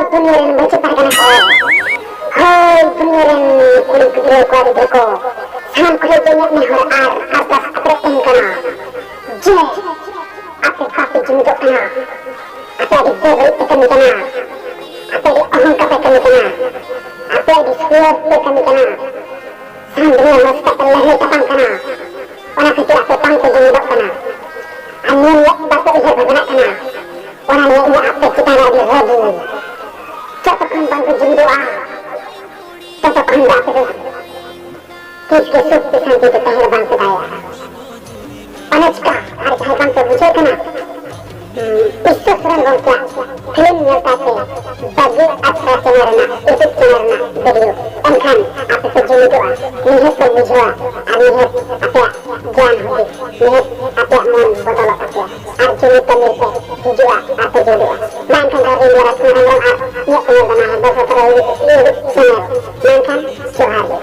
dunia yang menciptakan aku. Hai dunia yang kulit gede ku ada deko. Sangat kulit banyak mehor atas apreting kana. Je, apa kafe jumdok kana. Apa di tebel tekan kana. Apa di ahong kafe kan kana. Apa di suar tekan kana. Sangat dunia mesti terlahir tapang kana. Wana kecil apa tangku jumdok kana. Anu ya batu ihar bergerak kana. Wana ya apa kita lagi ready. Cocok bangku jumdoa. Cocok hendak itu. Kisah sukses nanti kita herbang sedaya. Wana cika hari cahaya bangku bujuk kana. Isu serang gongkya. Film nyeltate. Bagi atra cengarna. Isip cengarna. Video. Engkan apa sejumdoa. Nihet berbujua. Nihet apa jan hudi. Nihet apa mon botolok apa. Arjuni pemirsa. Hijua atau jodoh. Mangkan dari luar semua orang. Ya penyelenggaraan bahasa terlalu. Senar. Mangkan Johari.